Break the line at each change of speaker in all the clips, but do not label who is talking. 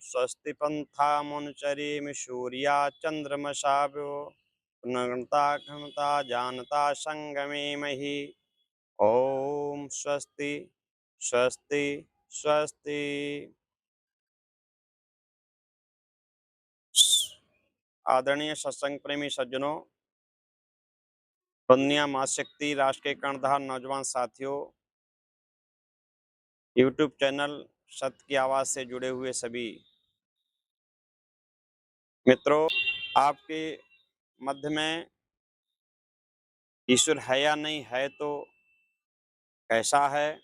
स्वस्ति पन्थामुनुचरेम सूर्या चंद्रमशाभ्यो पुनर्ता घनता जानता संगमे महि। ओम स्वस्ति स्वस्ति स्वस्ति। आदरणीय सत्संग प्रेमी सज्जनों, वंदनीय माँ शक्ति राष्ट्र के कर्णधार नौजवान साथियों, यूट्यूब चैनल सत्य की आवाज़ से जुड़े हुए सभी मित्रों, आपके मध्य में ईश्वर है या नहीं है तो कैसा है,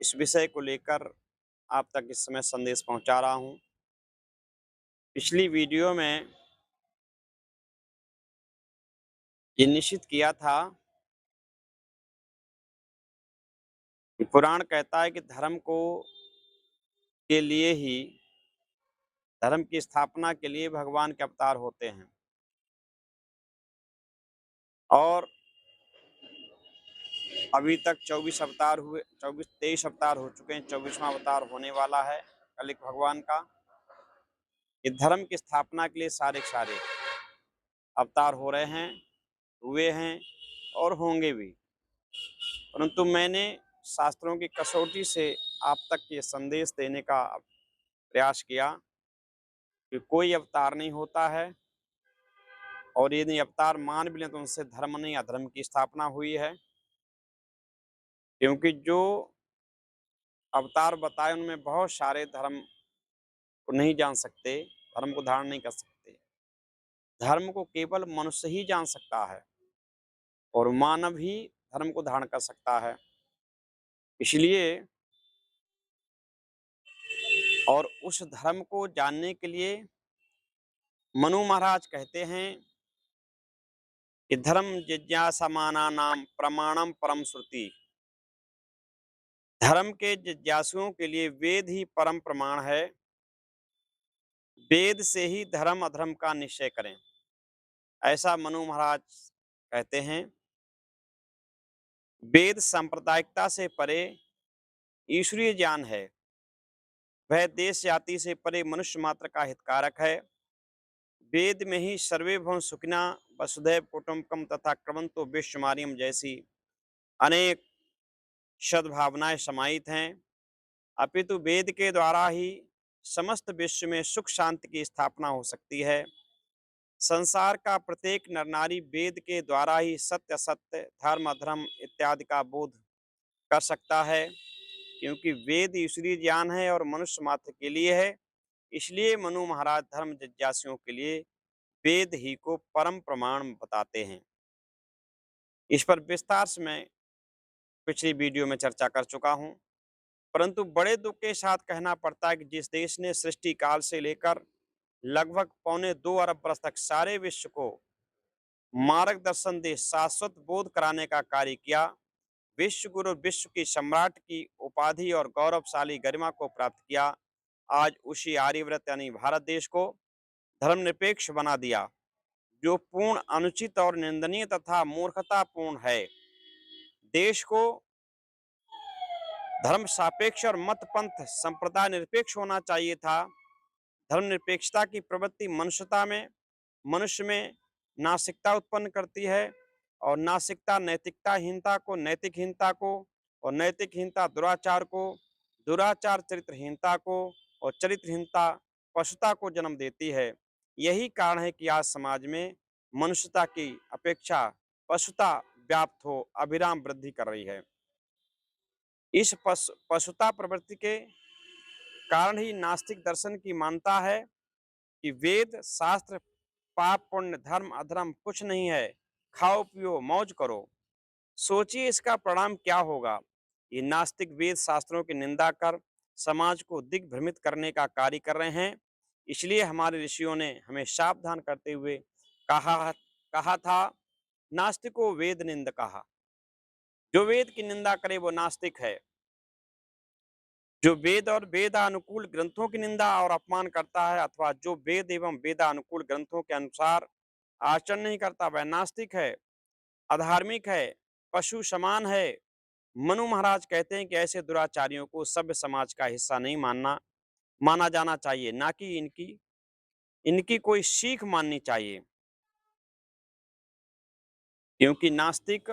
इस विषय को लेकर आप तक इस समय संदेश पहुंचा रहा हूं। पिछली वीडियो में ये निश्चित किया था कि पुराण कहता है कि धर्म को के लिए ही, धर्म की स्थापना के लिए भगवान के अवतार होते हैं। और अभी तक 24 अवतार हुए, 23 अवतार हो चुके हैं, 24वां अवतार होने वाला है कलिक भगवान का। ये धर्म की स्थापना के लिए सारे सारे अवतार हो रहे हैं, हुए हैं और होंगे भी। परंतु मैंने शास्त्रों की कसौटी से आप तक ये संदेश देने का प्रयास किया कि कोई अवतार नहीं होता है, और यदि अवतार मान भी लें तो उनसे धर्म नहीं अधर्म की स्थापना हुई है। क्योंकि जो अवतार बताए उनमें बहुत सारे धर्म को नहीं जान सकते, धर्म को धारण नहीं कर सकते। धर्म को केवल मनुष्य ही जान सकता है और मानव ही धर्म को धारण कर सकता है। इसलिए और उस धर्म को जानने के लिए मनु महाराज कहते हैं कि धर्म जिज्ञासमाना नाम प्रमाणम परम श्रुति। धर्म के जिज्ञासुओं के लिए वेद ही परम प्रमाण है। वेद से ही धर्म अधर्म का निश्चय करें, ऐसा मनु महाराज कहते हैं। वेद सांप्रदायिकता से परे ईश्वरीय ज्ञान है। वह देश जाति से परे मनुष्य मात्र का हितकारक है। वेद में ही सर्वे भवन सुखिना वसुधैव कुटुंबकम तथा क्रमंतो विश्वमार्यम जैसी अनेक सद्भावनाएं समाहित हैं। अपितु वेद के द्वारा ही समस्त विश्व में सुख शांति की स्थापना हो सकती है। संसार का प्रत्येक नर नारी वेद के द्वारा ही सत्य असत्य, धर्म अधर्म इत्यादि का बोध कर सकता है। क्योंकि वेद ईश्वरीय ज्ञान है और मनुष्य मात्र के लिए है। इसलिए मनु महाराज धर्म जिज्ञासुओं के लिए वेद ही को परम प्रमाण बताते हैं। इस पर विस्तार से मैं पिछली वीडियो में चर्चा कर चुका हूं। परंतु बड़े दुख के साथ कहना पड़ता है कि जिस देश ने सृष्टि काल से लेकर लगभग 2.25 अरब वर्ष तक सारे विश्व को मार्गदर्शन दे शाश्वत बोध कराने का कार्य किया, विश्व गुरु विश्व की सम्राट की उपाधि और गौरवशाली गरिमा को प्राप्त किया, आज उसी आर्यव्रत यानी भारत देश को धर्मनिरपेक्ष बना दिया, जो पूर्ण अनुचित और निंदनीय तथा मूर्खतापूर्ण है। देश को धर्म सापेक्ष और मत पंथ संप्रदाय निरपेक्ष होना चाहिए था। धर्मनिरपेक्षता की प्रवृत्ति मनुष्य में नासिकता उत्पन्न करती है, और नासिकता नैतिकताहीनता को, नैतिकहीनता को, और नैतिकहीनता दुराचार को, दुराचार चरित्रहीनता को, और चरित्रहीनता पशुता को जन्म देती है। यही कारण है कि आज समाज में मनुष्यता की अपेक्षा पशुता व्याप्त हो अविराम वृद्धि कर रही है। इस पशुता प्रवृत्ति के कारण ही नास्तिक दर्शन की मान्यता है कि वेद शास्त्र पाप पुण्य धर्म अधर्म कुछ नहीं है, खाओ पियो मौज करो। सोचिए इसका परिणाम क्या होगा। ये नास्तिक वेद शास्त्रों की निंदा कर समाज को दिग्भ्रमित करने का कार्य कर रहे हैं। इसलिए हमारे ऋषियों ने हमें सावधान करते हुए कहा कहा था, नास्तिको वेद निंद कहा। जो वेद की निंदा करे वो नास्तिक है। जो वेद और वेदानुकूल ग्रंथों की निंदा और अपमान करता है, अथवा जो वेद एवं वेदानुकूल ग्रंथों के अनुसार आचरण नहीं करता, वह नास्तिक है, अधार्मिक है, पशु समान है। मनु महाराज कहते हैं कि ऐसे दुराचारियों को सभ्य समाज का हिस्सा नहीं मानना। माना जाना चाहिए, ना कि इनकी इनकी कोई सीख माननी चाहिए। क्योंकि नास्तिक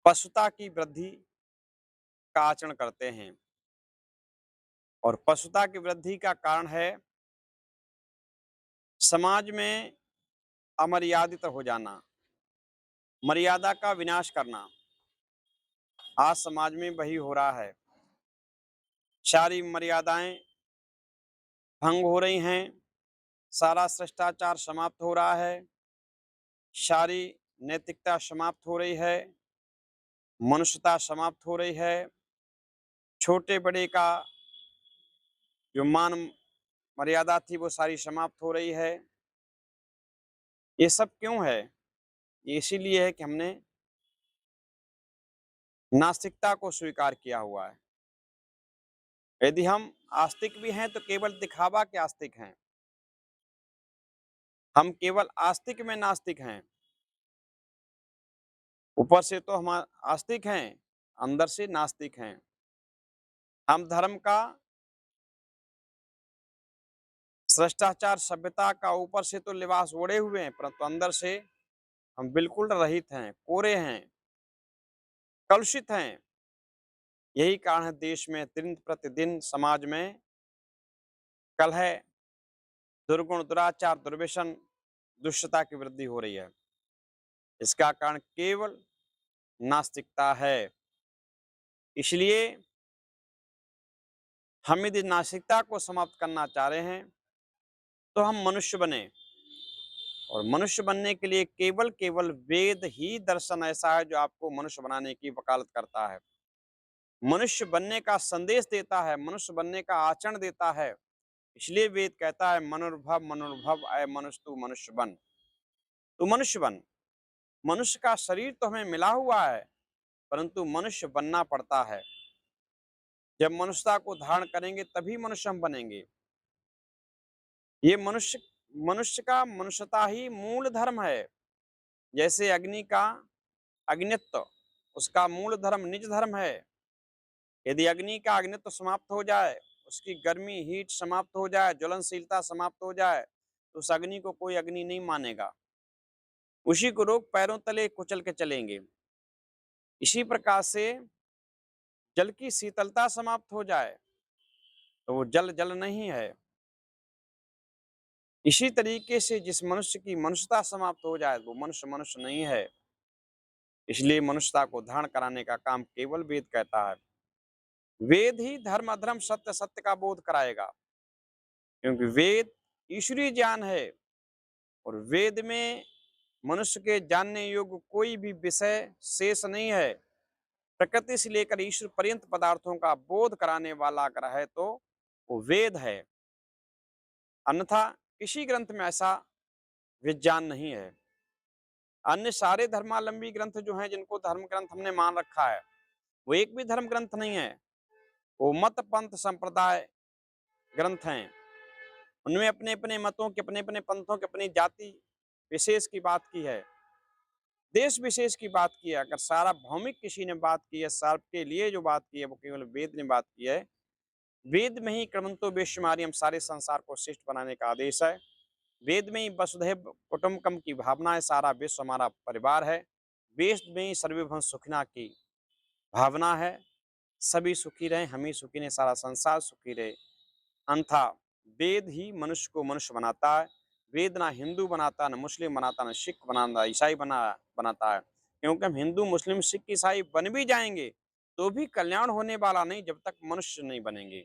पशुता की वृद्धि का आचरण करते हैं और पशुता की वृद्धि का कारण है समाज में अमर्यादित हो जाना, मर्यादा का विनाश करना। आज समाज में वही हो रहा है। सारी मर्यादाएं भंग हो रही हैं, सारा शिष्टाचार समाप्त हो रहा है, सारी नैतिकता समाप्त हो रही है, मनुष्यता समाप्त हो रही है, छोटे बड़े का जो मान मर्यादा थी वो सारी समाप्त हो रही है। ये सब क्यों है? ये इसीलिए है कि हमने नास्तिकता को स्वीकार किया हुआ है। यदि हम आस्तिक भी हैं तो केवल दिखावा के आस्तिक हैं। हम केवल आस्तिक में नास्तिक हैं। ऊपर से तो हम आस्तिक हैं, अंदर से नास्तिक हैं। हम धर्म का, शिष्टाचार, सभ्यता का ऊपर से तो लिबास ओढ़े हुए हैं, परंतु अंदर से हम बिल्कुल रहित हैं, कोरे हैं, कलुषित हैं। यही कारण है देश में दिन प्रतिदिन समाज में कलह, दुर्गुण, दुराचार, दुर्व्यसन, दुष्टता की वृद्धि हो रही है। इसका कारण केवल नास्तिकता है। इसलिए हम यदि नास्तिकता को समाप्त करना चाह रहे हैं तो हम मनुष्य बने, और मनुष्य बनने के लिए केवल केवल वेद ही दर्शन ऐसा है जो आपको मनुष्य बनाने की वकालत करता है, मनुष्य बनने का संदेश देता है, मनुष्य बनने का आचरण देता है। इसलिए वेद कहता है मनुर्भव मनुर्भव अय मनुष्य तू मनुष्य बन। तू मनुष्य बन। मनुष्य का शरीर तो हमें मिला हुआ है, परंतु मनुष्य बनना पड़ता है। जब मनुष्यता को धारण करेंगे तभी मनुष्य हम बनेंगे। ये मनुष्य मनुष्य का मनुष्यता ही मूल धर्म है। जैसे अग्नि का अग्नित्व, उसका मूल धर्म निज धर्म है। यदि अग्नि का अग्नित्व समाप्त हो जाए, उसकी गर्मी हीट समाप्त हो जाए, ज्वलनशीलता समाप्त हो जाए, तो उस अग्नि को कोई अग्नि नहीं मानेगा, उसी को रोक पैरों तले कुचल के चलेंगे। इसी प्रकार से जल की शीतलता समाप्त हो जाए तो वो जल जल नहीं है। इसी तरीके से जिस मनुष्य की मनुष्यता समाप्त हो जाए वो मनुष्य मनुष्य नहीं है। इसलिए मनुष्यता को धारण कराने का काम केवल वेद कहता है। वेद ही धर्म अधर्म सत्य सत्य का बोध कराएगा, क्योंकि वेद ईश्वरीय ज्ञान है और वेद में मनुष्य के जानने योग्य कोई भी विषय शेष नहीं है। प्रकृति से लेकर ईश्वर पर्यंत पदार्थों का बोध कराने वाला अगर है तो वो वेद है, अन्यथा किसी ग्रंथ में ऐसा विज्ञान नहीं है। अन्य सारे धर्मावलंबी ग्रंथ जो हैं, जिनको धर्म ग्रंथ हमने मान रखा है, वो एक भी धर्म ग्रंथ नहीं है। वो मत पंथ संप्रदाय ग्रंथ हैं। उनमें अपने अपने मतों के, अपने अपने पंथों के, अपनी जाति विशेष की बात की है, देश विशेष की बात की है। अगर सारा भौमिक किसी ने बात की है, सबके लिए जो बात की है वो केवल वेद ने बात की है। वेद में ही क्रमंतो वेश्यमार्यम, सारे संसार को श्रेष्ठ बनाने का आदेश है। वेद में ही वसुधैव कुटुंबकम की भावना है, सारा विश्व हमारा परिवार है। वेद में ही सर्वभौम सुखिना की भावना है, सभी सुखी रहे, हम ही सुखी रहे, सारा संसार सुखी रहे। अन्यथा वेद ही मनुष्य को मनुष्य बनाता है। वेद ना हिंदू बनाता, ना मुस्लिम बनाता, ना सिख बनाता, ईसाई बनाता है। क्योंकि हम हिंदू मुस्लिम सिख ईसाई बन भी जाएंगे तो भी कल्याण होने वाला नहीं जब तक मनुष्य नहीं बनेंगे।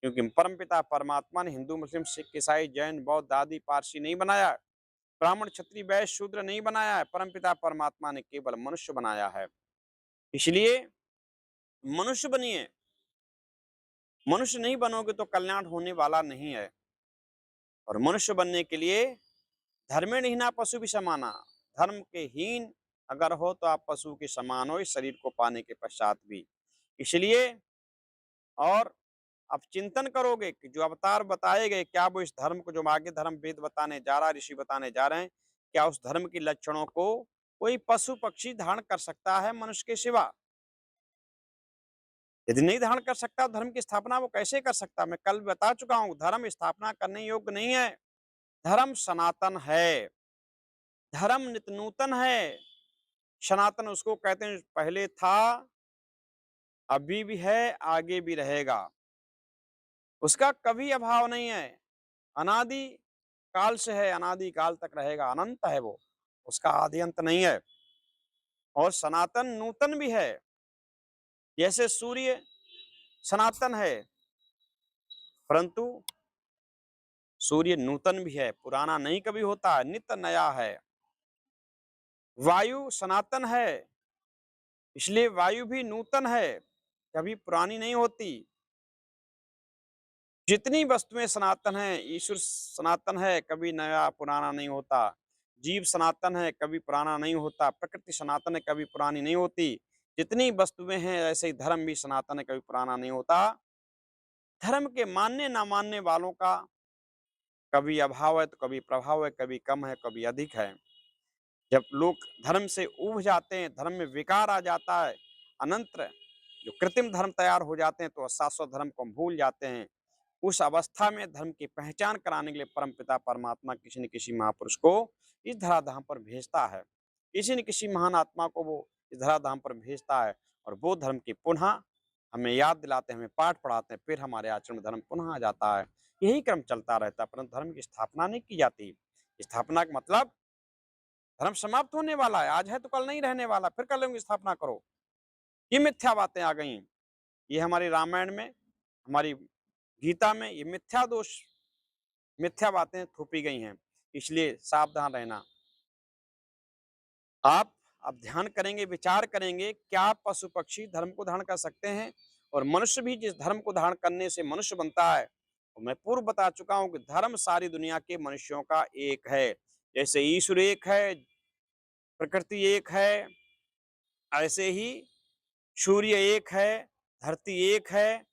क्योंकि परमपिता परमात्मा ने हिंदू मुस्लिम सिख ईसाई जैन बौद्ध आदि पारसी नहीं बनाया, ब्राह्मण क्षत्रिय वैश्य शूद्र नहीं बनाया है, परमपिता परमात्मा ने केवल मनुष्य बनाया है। इसलिए मनुष्य बनिए। मनुष्य नहीं बनोगे तो कल्याण होने वाला नहीं है। और मनुष्य बनने के लिए धर्मेण हीना पशु भी समाना, धर्म के हीन अगर हो तो आप पशु के समान हो इस शरीर को पाने के पश्चात भी। इसलिए और अब चिंतन करोगे कि जो अवतार बताए गए, क्या वो इस धर्म को, जो आगे धर्म वेद बताने जा रहा है, ऋषि बताने जा रहे हैं, क्या उस धर्म के लक्षणों को कोई पशु पक्षी धारण कर सकता है मनुष्य के सिवा? यदि नहीं धारण कर सकता धर्म की स्थापना वो कैसे कर सकता? मैं कल बता चुका हूँ, धर्म स्थापना करने योग्य नहीं है। धर्म सनातन है, धर्म नित्य नूतन है। सनातन उसको कहते हैं पहले था, अभी भी है, आगे भी रहेगा। उसका कभी अभाव नहीं है। अनादि काल से है, अनादि काल तक रहेगा, अनंत है वो। उसका आदि अंत नहीं है। और सनातन नूतन भी है। जैसे सूर्य सनातन है, परंतु सूर्य नूतन भी है, पुराना नहीं कभी होता, नित्य नया है। वायु सनातन है, इसलिए वायु भी नूतन है, कभी पुरानी नहीं होती। जितनी वस्तुएं सनातन हैं, ईश्वर सनातन है, कभी नया पुराना नहीं होता। जीव सनातन है, कभी पुराना नहीं होता। प्रकृति सनातन है, कभी पुरानी नहीं होती। जितनी वस्तुएं हैं ऐसे ही धर्म भी सनातन है, कभी पुराना नहीं होता। धर्म के मानने ना मानने वालों का कभी अभाव है तो कभी प्रभाव है, कभी कम है, कभी अधिक है। जब लोग धर्म से उब जाते हैं, धर्म में विकार आ जाता है, अनंतर जो कृत्रिम धर्म तैयार हो जाते हैं, तो शाश्वत धर्म को हम भूल जाते हैं। उस अवस्था में धर्म की पहचान कराने के लिए परमपिता परमात्मा किसी न किसी महापुरुष को इस धराधाम पर भेजता है। किसी न किसी महान आत्मा को वो इस धराधाम पर भेजता है, और वो धर्म की पुनः हमें याद दिलाते हैं, हमें पाठ पढ़ाते हैं, फिर हमारे आचरण में धर्म पुनः आ जाता है। यही क्रम चलता रहता है, परंतु धर्म की स्थापना नहीं की जाती। स्थापना का मतलब धर्म समाप्त होने वाला है, आज है तो कल नहीं रहने वाला, फिर कल की स्थापना करो। ये मिथ्या बातें आ गई। ये हमारी रामायण में, हमारी गीता में ये मिथ्या दोष, मिथ्या बातें थोपी गई हैं। इसलिए सावधान रहना। आप अब ध्यान करेंगे, विचार करेंगे, क्या पशु पक्षी धर्म को धारण कर सकते हैं? और मनुष्य भी जिस धर्म को धारण करने से मनुष्य बनता है, और मैं पूर्व बता चुका हूं कि धर्म सारी दुनिया के मनुष्यों का एक है। जैसे ईश्वर एक है, प्रकृति एक है, ऐसे ही सूर्य एक है, धरती एक है,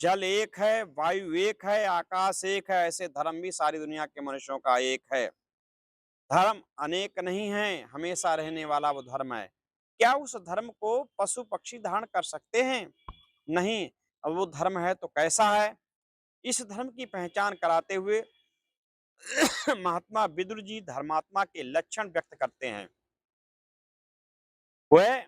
जल एक है, वायु एक है, आकाश एक है। ऐसे धर्म भी सारी दुनिया के मनुष्यों का एक है। धर्म अनेक नहीं है, हमेशा रहने वाला वो धर्म है। क्या उस धर्म को पशु पक्षी धारण कर सकते हैं? नहीं। अब वो धर्म है तो कैसा है? इस धर्म की पहचान कराते हुए महात्मा विदुर जी धर्मात्मा के लक्षण व्यक्त करते हैं। वह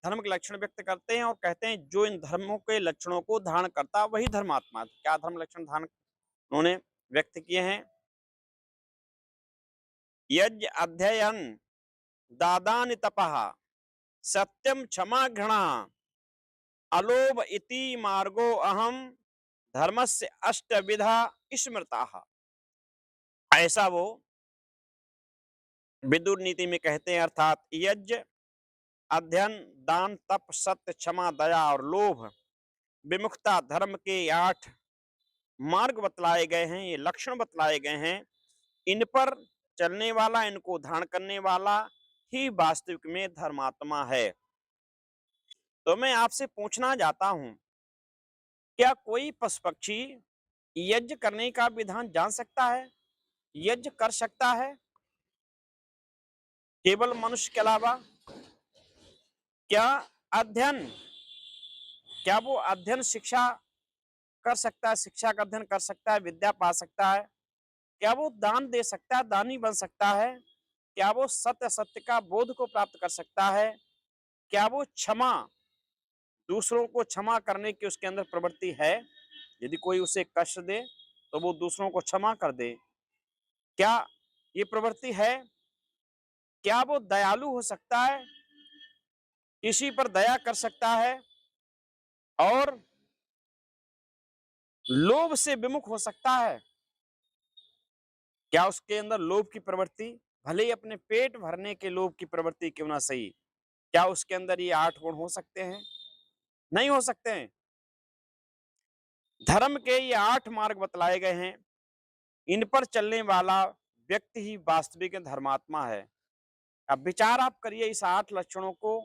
धर्म के लक्षण व्यक्त करते हैं और कहते हैं जो इन धर्मों के लक्षणों को धारण करता वही धर्मात्मा है। क्या धर्म लक्षण धारण उन्होंने व्यक्त किए हैं? यज्ञ अध्ययन दादान तपः सत्यम क्षमा घृणा अलोभ इति मार्गो अहम धर्मस्य अष्टविधा स्मृता। ऐसा वो विदुर नीति में कहते हैं। अर्थात यज्ञ अध्ययन दान तप सत्य क्षमा दया और लोभ विमुखता धर्म के 8 मार्ग बतलाए गए हैं, ये लक्षण बतलाए गए हैं। इन पर चलने वाला, इनको धारण करने वाला ही वास्तविक में धर्मात्मा है। तो मैं आपसे पूछना चाहता हूं, क्या कोई पशु पक्षी यज्ञ करने का विधान जान सकता है, यज्ञ कर सकता है? केवल मनुष्य के अलावा क्या अध्ययन, क्या वो अध्ययन शिक्षा कर सकता है, शिक्षा का अध्ययन कर सकता है, विद्या पा सकता है? क्या वो दान दे सकता है, दानी बन सकता है? क्या वो सत्य सत्य का बोध को प्राप्त कर सकता है? क्या वो क्षमा, दूसरों को क्षमा करने की उसके अंदर प्रवृत्ति है? यदि कोई उसे कष्ट दे तो वो दूसरों को क्षमा कर दे, क्या ये प्रवृत्ति है? क्या वो दयालु हो सकता है, किसी पर दया कर सकता है और लोभ से विमुख हो सकता है? क्या उसके अंदर लोभ की प्रवृत्ति, भले ही अपने पेट भरने के लोभ की प्रवृत्ति क्यों ना सही, क्या उसके अंदर ये 8 गुण हो सकते हैं? नहीं हो सकते हैं। धर्म के ये 8 मार्ग बतलाए गए हैं, इन पर चलने वाला व्यक्ति ही वास्तविक धर्मात्मा है। अब विचार आप करिए इस 8 लक्षणों को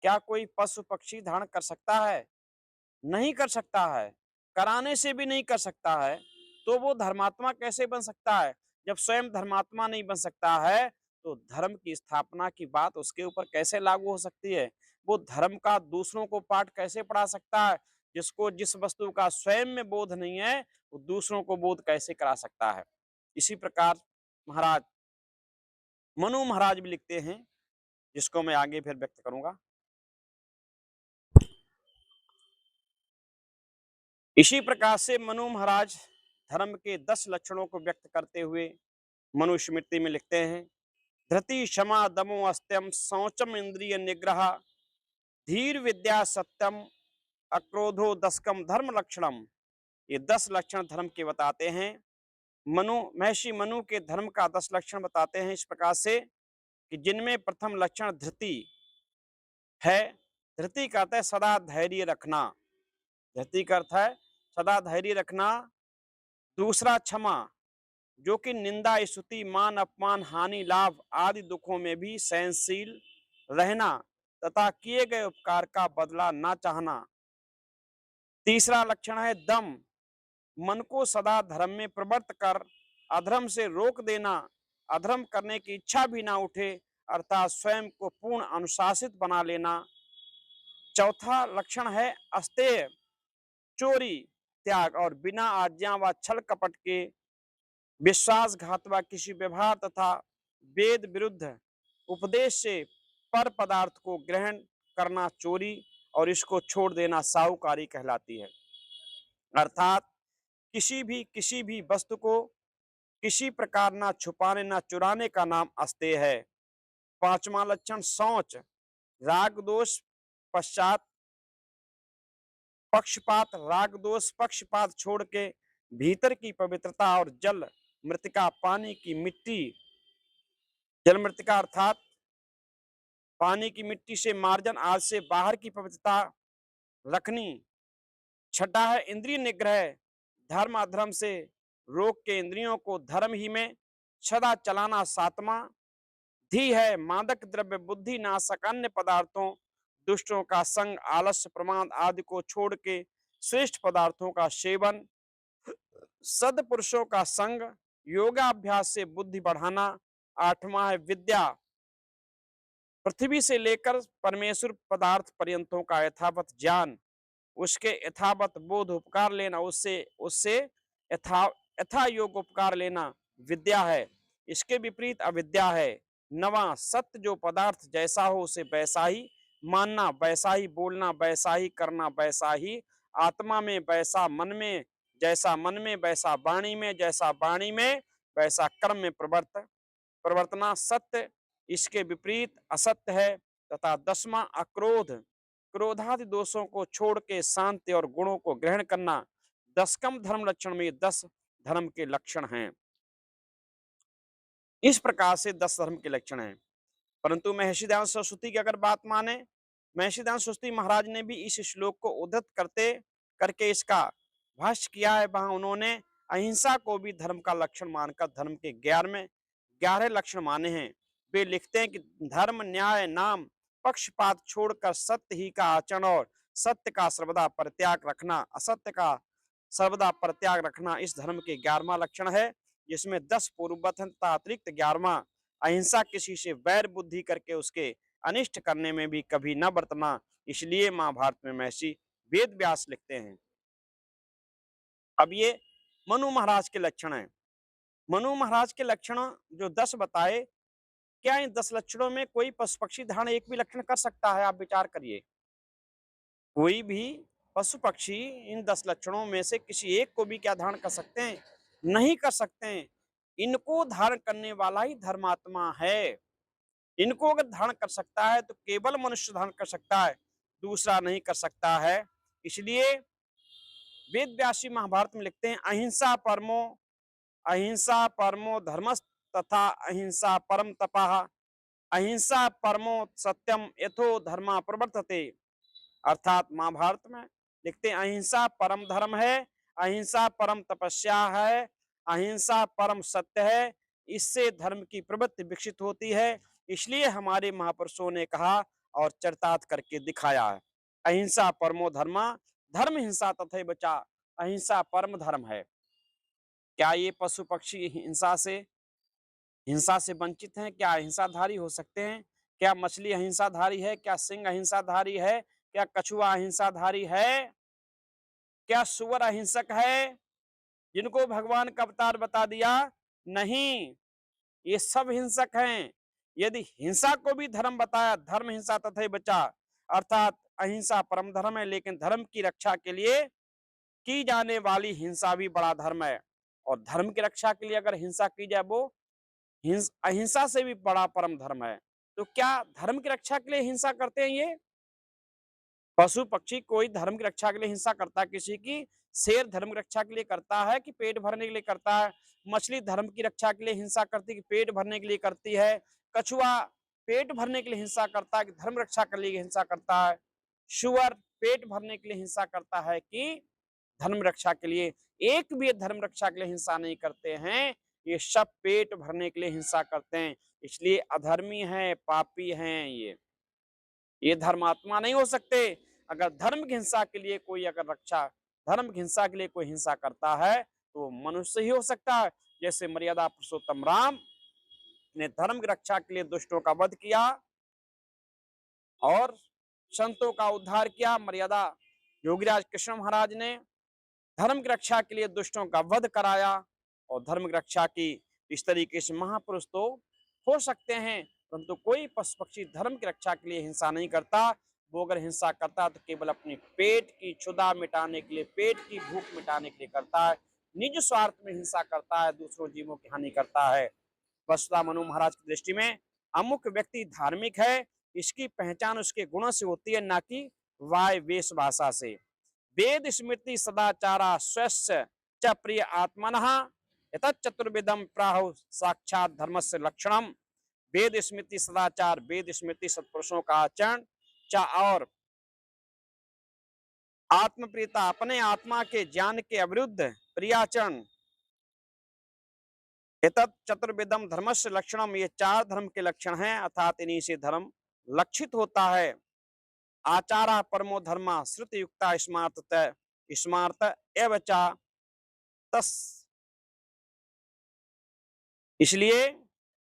क्या कोई पशु पक्षी धारण कर सकता है? नहीं कर सकता है, कराने से भी नहीं कर सकता है। तो वो धर्मात्मा कैसे बन सकता है? जब स्वयं धर्मात्मा नहीं बन सकता है, तो धर्म की स्थापना की बात उसके ऊपर कैसे लागू हो सकती है? वो धर्म का दूसरों को पाठ कैसे पढ़ा सकता है? जिसको जिस वस्तु का स्वयं में बोध नहीं है, वो दूसरों को बोध कैसे करा सकता है। इसी प्रकार महाराज मनु महाराज भी लिखते हैं, जिसको मैं आगे फिर व्यक्त करूंगा। इसी प्रकार से मनु महाराज धर्म के 10 लक्षणों को व्यक्त करते हुए मनुस्मृति में लिखते हैं, धृति क्षमा दमो अस्त्यम शौचम इंद्रिय निग्रह धीर विद्या सत्यम अक्रोधो दशकम धर्म लक्षणम। ये 10 लक्षण धर्म के बताते हैं। महर्षि मनु के धर्म का 10 लक्षण बताते हैं इस प्रकार से कि जिनमें प्रथम लक्षण धृति है। धृति का अर्थ है सदा धैर्य रखना। धृति का अर्थ है सदा धैर्य रखना। दूसरा क्षमा, जो कि निंदा स्तुति मान अपमान हानि लाभ आदि दुखों में भी सहनशील रहना तथा किए गए उपकार का बदला ना चाहना। तीसरा लक्षण है दम, मन को सदा धर्म में प्रवृत्त कर अधर्म से रोक देना, अधर्म करने की इच्छा भी ना उठे अर्थात स्वयं को पूर्ण अनुशासित बना लेना। चौथा लक्षण है अस्तेय, चोरी त्याग और बिना आज्ञा व छल कपट के विश्वासघात व किसी व्यवहार तथा वेद विरुद्ध उपदेश से पर पदार्थ को ग्रहण करना चोरी और इसको छोड़ देना साहूकारी कहलाती है। अर्थात किसी भी वस्तु को किसी प्रकार ना छुपाने ना चुराने का नाम अस्तेय है। पांचवा लक्षण शौच, राग दोष पश्चात पक्षपात, राग दोष पक्षपात छोड़ के भीतर की पवित्रता और जल मृतिका पानी की मिट्टी, जल मृतिका अर्थात पानी की मिट्टी से मार्जन आज से बाहर की पवित्रता रखनी। छठा है इंद्रिय निग्रह, धर्म अधर्म से रोक के इंद्रियों को धर्म ही में सदा चलाना। सातवां धी है मादक द्रव्य बुद्धि नाशक अन्य पदार्थों दुष्टों का संग आलस्य प्रमाद आदि को छोड़ के श्रेष्ठ पदार्थों का सेवन। सदपुरुषों का संग, योगाभ्यास से बुद्धि बढ़ाना। आठवां है विद्या, पृथ्वी से लेकर परमेश्वर पदार्थ पर्यंतों का यथावत ज्ञान, उसके यथावत बोध उपकार लेना, उससे उससे यथा योग उपकार लेना विद्या है। इसके विपरीत अविद्या है। नवा सत्य, जो पदार्थ जैसा हो उसे वैसा ही मानना, वैसा ही बोलना, वैसा ही करना, वैसा ही आत्मा में वैसा मन में, जैसा मन में वैसा वाणी में, जैसा वाणी में वैसा कर्म में प्रवर्तना। सत्य इसके विपरीत असत्य है। तथा दसवां अक्रोध, क्रोधादि दोषों को छोड़ के शांति और गुणों को ग्रहण करना। दशकम धर्म लक्षण में 10 धर्म के लक्षण हैं। इस प्रकार से 10 धर्म के लक्षण हैं। परंतु महर्षि दयानंद सरस्वती की अगर बात माने, महर्षि दयानंद सरस्वती महाराज ने भी इस श्लोक को उद्धृत करते करके इसका भाष्य किया है। वहां उन्होंने अहिंसा को भी धर्म का लक्षण मानकर धर्म के 11 लक्षण माने हैं। वे लिखते हैं कि धर्म न्याय नाम पक्षपात छोड़कर सत्य ही का आचरण और सत्य का सर्वदा परित्याग रखना, असत्य का सर्वदा परित्याग रखना इस धर्म के 11वां लक्षण है। जिसमें 10 पूर्ववत हैं तथा अतिरिक्त 11वां अहिंसा, किसी से वैर बुद्धि करके उसके अनिष्ट करने में भी कभी न बरतना। इसलिए महाभारत में महर्षि वेद व्यास लिखते हैं। अब ये मनु महाराज के लक्षण हैं। मनु महाराज के लक्षण जो 10 बताए, क्या इन 10 लक्षणों में कोई पशु पक्षी धारण एक भी लक्षण कर सकता है? आप विचार करिए। कोई भी पशु पक्षी इन 10 लक्षणों में से किसी एक को भी क्या धारण कर सकते हैं? नहीं कर सकते हैं। इनको धारण करने वाला ही धर्मात्मा है। इनको अगर धारण कर सकता है तो केवल मनुष्य धारण कर सकता है, दूसरा नहीं कर सकता है। इसलिए वेद व्यासी महाभारत में लिखते हैं अहिंसा परमो धर्म तथा अहिंसा परम तपाह अहिंसा परमो सत्यम यथो धर्मा प्रवर्तते। अर्थात महाभारत में लिखते हैं अहिंसा परम धर्म है, अहिंसा परम तपस्या है, अहिंसा परम सत्य है। इससे धर्म की प्रवृत्ति विकसित होती है। इसलिए हमारे महापुरुषों ने कहा और चरितार्थ करके दिखाया है, अहिंसा परमो धर्मा, धर्म हिंसा तथा बचा, अहिंसा परम धर्म है। क्या ये पशु पक्षी हिंसा से वंचित हैं? क्या अहिंसाधारी हो सकते हैं? क्या मछली अहिंसाधारी है? क्या सिंह अहिंसाधारी है? क्या कछुआ अहिंसाधारी है? क्या सुअर अहिंसक है जिनको भगवान का अवतार बता दिया? नहीं, ये सब हिंसक हैं। यदि हिंसा को भी धर्म बताया, धर्म हिंसा तथैव बचा, अर्थात अहिंसा परम धर्म है, लेकिन धर्म की रक्षा के लिए की जाने वाली हिंसा भी बड़ा धर्म है। और धर्म की रक्षा के लिए अगर हिंसा की जाए, वो अहिंसा से भी बड़ा परम धर्म है। तो क्या धर्म की रक्षा के लिए हिंसा करते हैं ये? पशु पक्षी कोई धर्म की रक्षा के लिए हिंसा करता है किसी की? शेर धर्म की रक्षा के लिए करता है कि पेट भरने के लिए करता है? मछली धर्म की रक्षा के लिए हिंसा करती है कि पेट भरने के लिए करती है? कछुआ पेट भरने के लिए हिंसा करता है कि धर्म रक्षा के लिए हिंसा करता है? शुअर पेट भरने के लिए हिंसा करता है कि धर्म रक्षा के लिए? एक भी धर्म रक्षा के लिए हिंसा नहीं करते हैं, ये सब पेट भरने के लिए हिंसा करते हैं। इसलिए अधर्मी हैं, पापी हैं ये धर्मात्मा नहीं हो सकते। अगर धर्म की हिंसा के लिए कोई अगर रक्षा, धर्म की हिंसा के लिए कोई हिंसा करता है तो मनुष्य ही हो सकता है। जैसे मर्यादा पुरुषोत्तम राम ने धर्म की रक्षा के लिए दुष्टों का वध किया और संतों का उद्धार किया। मर्यादा योगीराज कृष्ण महाराज ने धर्म की रक्षा के लिए दुष्टों का वध कराया और धर्म की रक्षा की। इस तरीके से महापुरुष तो हो सकते हैं, परंतु कोई पशु पक्षी धर्म की रक्षा के लिए हिंसा नहीं करता। वो अगर हिंसा करता तो केवल अपने पेट की क्षुधा मिटाने के लिए, पेट की भूख मिटाने के लिए करता है। निज स्वार्थ में हिंसा करता है, दूसरों जीवों की हानि करता है। वसुधा मनु महाराज की दृष्टि में अमुक व्यक्ति धार्मिक है, इसकी पहचान उसके गुणों से होती है, ना कि वाय वेश भाषा से। वेद स्मृति सदाचारा स्वस्य च प्रिय आत्मनः चतुर्विधम प्राहु साक्षात धर्मस्य लक्षणम। वेद स्मृति सदाचार, वेद स्मृति सत्पुरुषों का आचरण, चा और आत्मप्रियता, अपने आत्मा के ज्ञान के अविरुद्ध प्रियाचरण, चतुर्विधम धर्मस्य लक्षणम, ये चार धर्म के लक्षण हैं, अर्थात इन्हीं से धर्म लक्षित होता है। आचारा परमो धर्मा श्रुति युक्ता स्मार्त एवं चा तस, इसलिए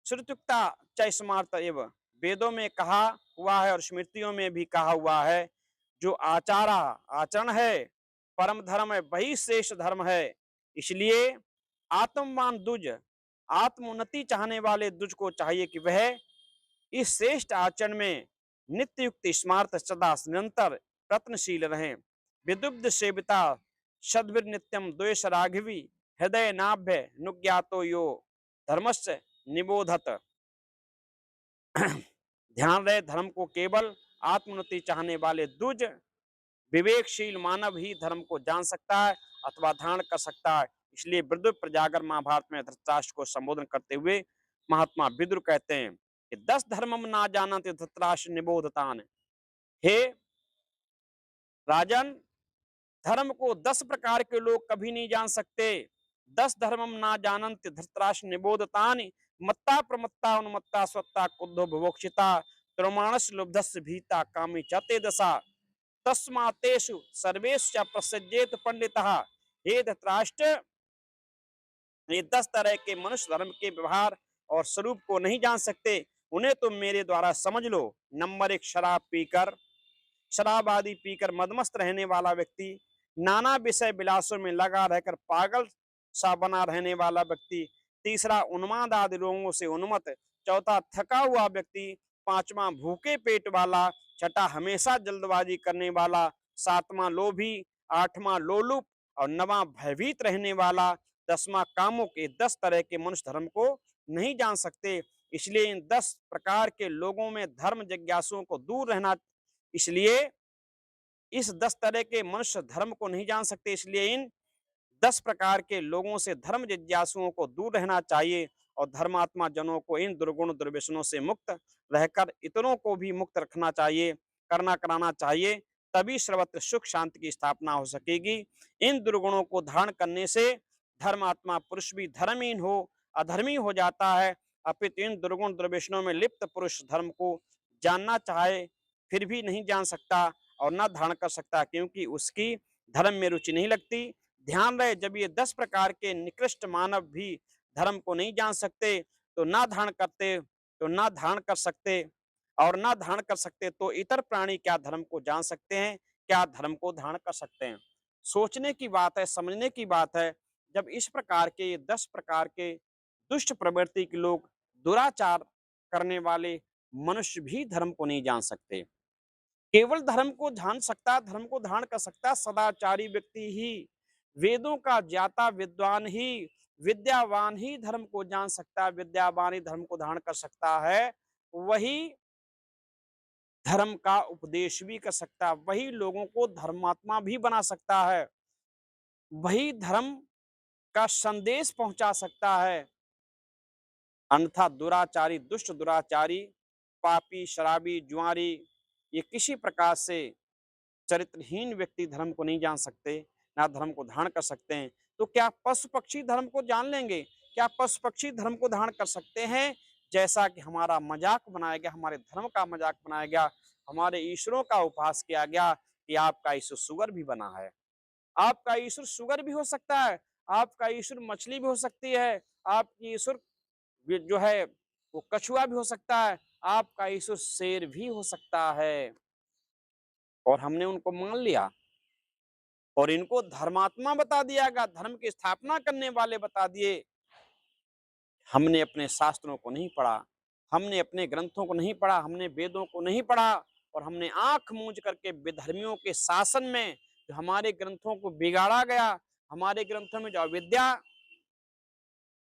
श्रुतियुक्ता च स्मार्त एवं, वेदों में कहा हुआ है और स्मृतियों में भी कहा हुआ है, जो आचारा आचरण है परम धर्म है, वही श्रेष्ठ धर्म है। इसलिए आत्मवान दुज, आत्मोन्नति चाहने वाले दुज को चाहिए कि वह इस श्रेष्ठ आचरण में नित्य युक्त स्मार्त सदा निरंतर प्रत्नशील रहें। विदुब्ध सेविता सद्भिर नित्यम द्वेष राघवी हृदय नाभ्य नुज्ञातो यो धर्मस्य निबोधत। ध्यान रहे, धर्म को केवल आत्मोन्नति चाहने वाले दुज विवेकशील मानव ही धर्म को जान सकता है अथवा धारण कर सकता है। इसलिए विदुर प्रजागर महाभारत में धृतराष्ट्र को संबोधन करते हुए महात्मा विदुर कहते हैं कि 10 धर्मम ना जानत धृतराष्ट्र निबोधतान। हे राजन, धर्म को 10 प्रकार के लोग कभी नहीं जान सकते। 10 धर्मम ना जानंत धृतराष्ट्र निबोधतानि मत्ता प्रमत्ता उन्मत्ता स्वत्ता कुद्धो विवोक्षिता त्रमाणस लुब्धस भीता कामी चते दशा तस्मातेषु सर्वेषु च प्रसज्जेत पंडितः। हे धृतराष्ट्र, ये 10 तरह के मनुष्य धर्म के व्यवहार और स्वरूप को नहीं जान सकते, उन्हें तुम मेरे द्वारा समझ लो। नंबर 1, शराब पीकर, शराब आदि पीकर मदमस्त रहने वाला व्यक्ति, नाना विषय विलासों में लगा रहकर पागल सा बना रहने वाला व्यक्ति। तीसरा, उन्माद आदि रोगों से उन्मत्त। चौथा, थका हुआ व्यक्ति। पांचवा, भूखे पेट वाला। छठा, हमेशा जल्दबाजी करने वाला। सातवां, लोभी। आठवां, लोलुप। और नवां, भयभीत रहने वाला। 10वां, कामुक। ये 10 तरह के मनुष्य धर्म को नहीं जान सकते। इसलिए इन 10 प्रकार के लोगों में धर्म जिज्ञासुओं को दूर रहना, इसलिए इस 10 तरह के मनुष्य धर्म को नहीं जान सकते, इसलिए इन 10 प्रकार के लोगों से धर्म जिज्ञासुओं को दूर रहना चाहिए और धर्मात्मा जनों को इन दुर्गुण दुर्व्यसनों से मुक्त रहकर इतरों को भी मुक्त रखना चाहिए, करना कराना चाहिए। तभी सर्वत्र सुख शांति की स्थापना हो सकेगी। इन दुर्गुणों को धारण करने से धर्मात्मा पुरुष भी धर्महीन हो, अधर्मी हो जाता है। अपितु इन दुर्गुण दुर्व्यसनों में लिप्त पुरुष धर्म को जानना चाहे फिर भी नहीं जान सकता और न धारण कर सकता, क्योंकि उसकी धर्म में रुचि नहीं लगती। ध्यान रहे, जब ये 10 प्रकार के निकृष्ट मानव भी धर्म को नहीं जान सकते तो ना धारण करते, तो ना धारण कर सकते, और ना धारण कर सकते तो इतर प्राणी क्या धर्म को जान सकते हैं, क्या धर्म को धारण कर सकते हैं। सोचने की बात है, समझने की बात है। जब इस प्रकार के 10 प्रकार के दुष्ट प्रवृत्ति के लोग, दुराचार करने वाले मनुष्य भी धर्म को नहीं जान सकते। केवल धर्म को जान सकता, धर्म को धारण कर सकता सदाचारी व्यक्ति ही, वेदों का ज्ञाता विद्वान ही, विद्यावान ही धर्म को जान सकता, विद्यावान ही धर्म को धारण कर सकता है। वही धर्म का उपदेश भी कर सकता है, वही लोगों को धर्मात्मा भी बना सकता है, वही धर्म का संदेश पहुंचा सकता है। अन्यथा दुराचारी, दुष्ट दुराचारी, पापी, शराबी, जुआरी, ये किसी प्रकार से चरित्रहीन व्यक्ति धर्म को नहीं जान सकते, ना धर्म को धारण कर सकते हैं। तो क्या पशु पक्षी धर्म को जान लेंगे? क्या पशु पक्षी धर्म को धारण कर सकते हैं? जैसा कि हमारा मजाक बनाया गया, हमारे धर्म का मजाक बनाया गया, हमारे ईश्वरों का उपहास किया गया कि आपका ईश्वर सुअर भी बना है। आपका ईश्वर सुअर भी हो सकता है, आपका ईश्वर मछली भी हो सकती है, आपकी ईश्वर जो है वो कछुआ भी हो सकता है, आपका ईश्वर शेर भी हो सकता है। और हमने उनको मान लिया और इनको धर्मात्मा बता दिया गया, धर्म की स्थापना करने वाले बता दिए। हमने अपने शास्त्रों को नहीं पढ़ा, हमने अपने ग्रंथों को नहीं पढ़ा, हमने वेदों को नहीं पढ़ा और हमने आंख मूंद करके विधर्मियों के शासन में जो हमारे ग्रंथों को बिगाड़ा गया, हमारे ग्रंथों में जो अविद्या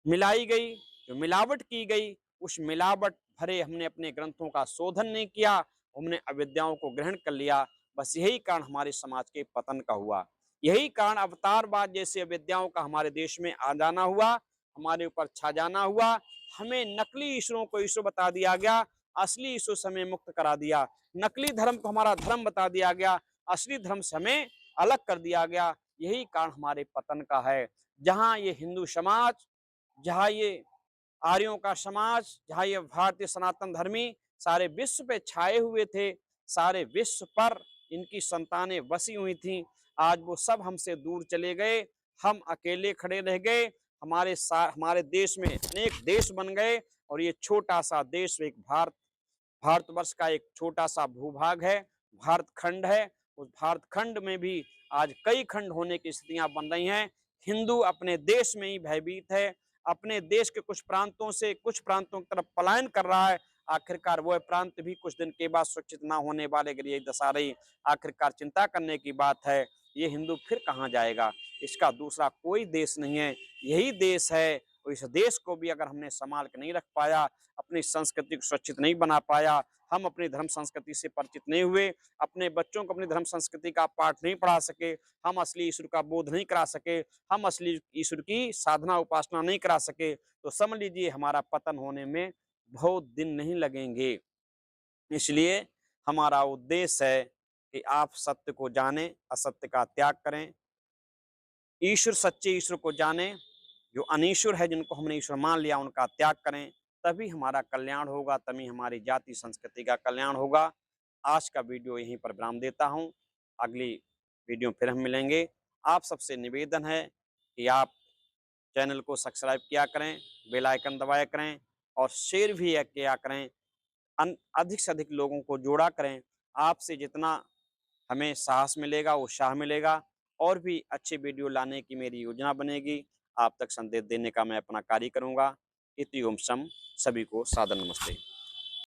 मिलाई गई, जो मिलावट की गई, उस मिलावट भरे हमने अपने ग्रंथों का शोधन नहीं किया, हमने अविद्याओं को ग्रहण कर लिया। बस यही कारण हमारे समाज के पतन का हुआ, यही कारण अवतारवाद जैसे अविद्याओं का हमारे देश में आ जाना हुआ, हमारे ऊपर छा जाना हुआ। हमें नकली ईश्वरों को ईश्वर बता दिया गया, असली ईश्वर से हमें मुक्त करा दिया। नकली धर्म को हमारा धर्म बता दिया गया, असली धर्म से हमें अलग कर दिया गया। यही कारण हमारे पतन का है। जहाँ ये हिंदू समाज, जहाँ ये आर्यों का समाज, जहाँ ये भारतीय सनातन धर्मी सारे विश्व पे छाए हुए थे, सारे विश्व पर इनकी संतानें बसी हुई थीं, आज वो सब हमसे दूर चले गए, हम अकेले खड़े रह गए। हमारे देश में अनेक देश बन गए और ये छोटा सा देश एक भारतवर्ष का एक छोटा सा भूभाग है, भारत खंड है। उस भारत खंड में भी आज कई खंड होने की स्थितियां बन रही हैं। हिंदू अपने देश में ही भयभीत है, अपने देश के कुछ प्रांतों से कुछ प्रांतों की तरफ पलायन कर रहा है। आखिरकार वह प्रांत भी कुछ दिन के बाद सुरक्षित ना होने वाले के लिए दशा रही। आखिरकार चिंता करने की बात है, ये हिंदू फिर कहाँ जाएगा? इसका दूसरा कोई देश नहीं है, यही देश है। और इस देश को भी अगर हमने संभाल के नहीं रख पाया, अपनी संस्कृति को सुरक्षित नहीं बना पाया, हम अपनी धर्म संस्कृति से परिचित नहीं हुए, अपने बच्चों को अपनी धर्म संस्कृति का पाठ नहीं पढ़ा सके, हम असली ईश्वर का बोध नहीं करा सके, हम असली ईश्वर की साधना उपासना नहीं करा सके, तो समझ लीजिए हमारा पतन होने में बहुत दिन नहीं लगेंगे। इसलिए हमारा उद्देश्य है कि आप सत्य को जानें, असत्य का त्याग करें, ईश्वर सच्चे ईश्वर को जानें, जो अनीश्वर है जिनको हमने ईश्वर मान लिया उनका त्याग करें, तभी हमारा कल्याण होगा, तभी हमारी जाति संस्कृति का कल्याण होगा। आज का वीडियो यहीं पर विराम देता हूँ, अगली वीडियो फिर हम मिलेंगे। आप सबसे निवेदन है कि आप चैनल को सब्सक्राइब किया करें, बेल आइकन दबाया करें और शेयर भी किया करें, अधिक से अधिक लोगों को जोड़ा करें। आपसे जितना हमें साहस मिलेगा, उत्साह मिलेगा और भी अच्छे वीडियो लाने की मेरी योजना बनेगी। आप तक संदेश देने का मैं अपना कार्य करूँगा। इति ओम सम, सभी को सादर नमस्ते।